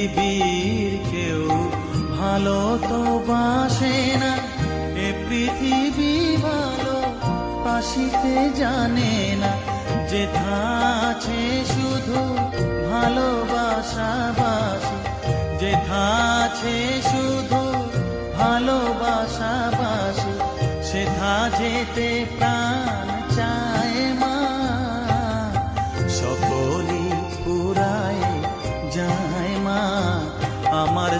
পৃথিবীর কেউ ভালো তো বাসে না, এ পৃথিবী ভালো বাসিতে জানে না। যেথা আছে শুধু ভালোবাসাবাসি, যেথা আছে শুধু ভালোবাসাবাসি, সেথা যেতে প্রাণ চায় মা। সকলই পুরায় যায় মা, আমার